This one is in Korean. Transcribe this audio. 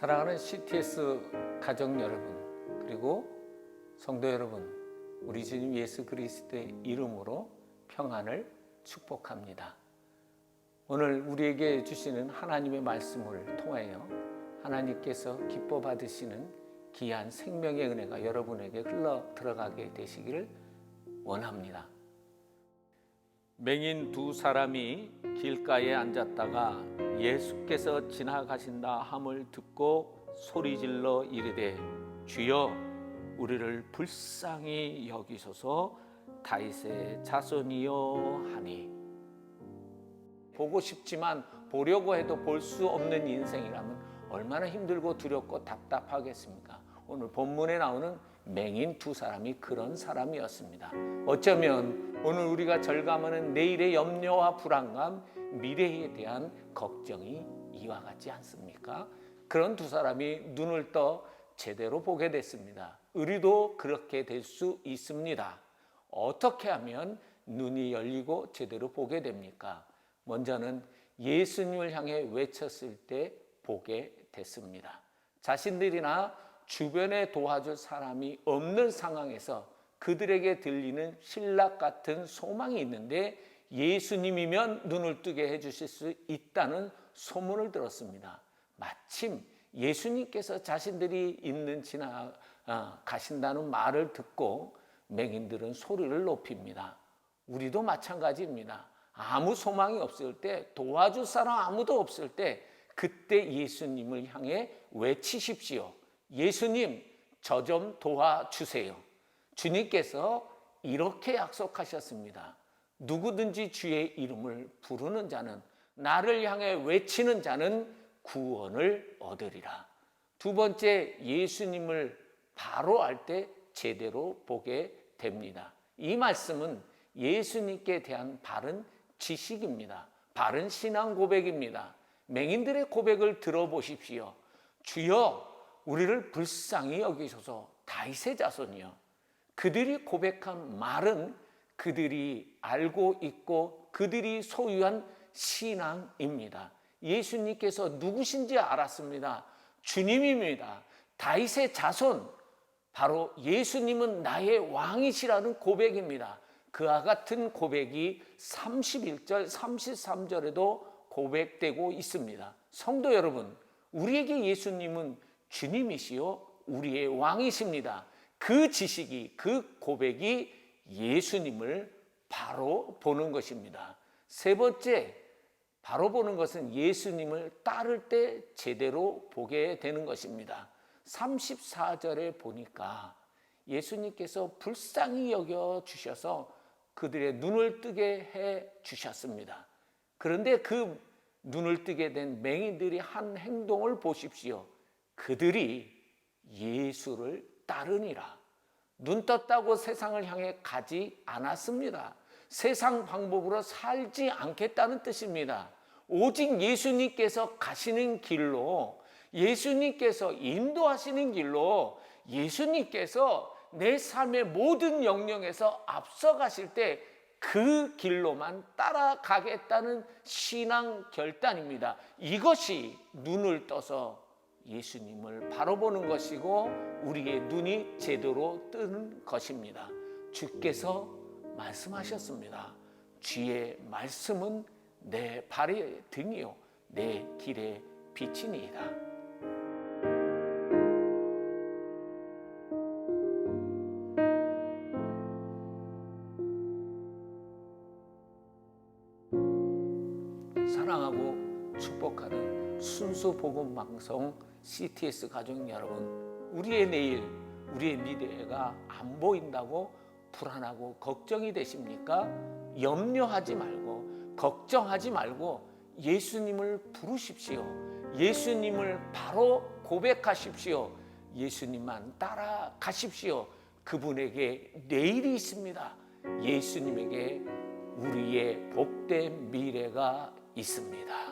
사랑하는 CTS 가족 여러분, 그리고 성도 여러분, 우리 주님 예수 그리스도의 이름으로 평안을 축복합니다. 오늘 우리에게 주시는 하나님의 말씀을 통하여 하나님께서 기뻐 받으시는 귀한 생명의 은혜가 여러분에게 흘러 들어가게 되시기를 원합니다. 맹인 두 사람이 길가에 앉았다가 예수께서 지나가신다 함을 듣고 소리질러 이르되 주여 우리를 불쌍히 여기소서 다윗의 자손이여 하니. 보고 싶지만 보려고 해도 볼 수 없는 인생이라면 얼마나 힘들고 두렵고 답답하겠습니까? 오늘 본문에 나오는 맹인 두 사람이 그런 사람이었습니다. 어쩌면 오늘 우리가 절감하는 내일의 염려와 불안감, 미래에 대한 걱정이 이와 같지 않습니까? 그런 두 사람이 눈을 떠 제대로 보게 됐습니다. 우리도 그렇게 될 수 있습니다. 어떻게 하면 눈이 열리고 제대로 보게 됩니까? 먼저는 예수님을 향해 외쳤을 때 보게 됐습니다. 자신들이나 주변에 도와줄 사람이 없는 상황에서 그들에게 들리는 신락 같은 소망이 있는데 예수님이면 눈을 뜨게 해주실 수 있다는 소문을 들었습니다. 마침 예수님께서 자신들이 있는 가신다는 말을 듣고 맹인들은 소리를 높입니다. 우리도 마찬가지입니다. 아무 소망이 없을 때, 도와줄 사람 아무도 없을 때 그때 예수님을 향해 외치십시오. 예수님, 저 좀 도와주세요. 주님께서 이렇게 약속하셨습니다. 누구든지 주의 이름을 부르는 자는, 나를 향해 외치는 자는 구원을 얻으리라. 두 번째, 예수님을 바로 알 때 제대로 보게 됩니다. 이 말씀은 예수님께 대한 바른 지식입니다. 바른 신앙 고백입니다. 맹인들의 고백을 들어보십시오. 주여 우리를 불쌍히 여기소서 다윗의 자손이여. 그들이 고백한 말은 그들이 알고 있고 그들이 소유한 신앙입니다. 예수님께서 누구신지 알았습니다. 주님입니다. 다윗의 자손, 바로 예수님은 나의 왕이시라는 고백입니다. 그와 같은 고백이 31절, 33절에도 고백되고 있습니다. 성도 여러분, 우리에게 예수님은 주님이시요 우리의 왕이십니다. 그 지식이, 그 고백이 예수님을 바로 보는 것입니다. 세 번째, 바로 보는 것은 예수님을 따를 때 제대로 보게 되는 것입니다. 34절에 보니까 예수님께서 불쌍히 여겨 주셔서 그들의 눈을 뜨게 해 주셨습니다. 그런데 그 눈을 뜨게 된 맹인들이 한 행동을 보십시오. 그들이 예수를 따르니라. 눈 떴다고 세상을 향해 가지 않았습니다. 세상 방법으로 살지 않겠다는 뜻입니다. 오직 예수님께서 가시는 길로, 예수님께서 인도하시는 길로, 예수님께서 내 삶의 모든 영역에서 앞서가실 때 그 길로만 따라가겠다는 신앙 결단입니다. 이것이 눈을 떠서 예수님을 바로 보는 것이고 우리의 눈이 제대로 뜨는 것입니다. 주께서 말씀하셨습니다. 주의 말씀은 내 발의 등이요 내 길의 빛이니이다. 사랑하고 축복하는 순수 복음 방송 CTS 가족 여러분, 우리의 내일, 우리의 미래가 안 보인다고 불안하고 걱정이 되십니까? 염려하지 말고 걱정하지 말고 예수님을 부르십시오. 예수님을 바로 고백하십시오. 예수님만 따라가십시오. 그분에게 내일이 있습니다. 예수님에게 우리의 복된 미래가 있습니다.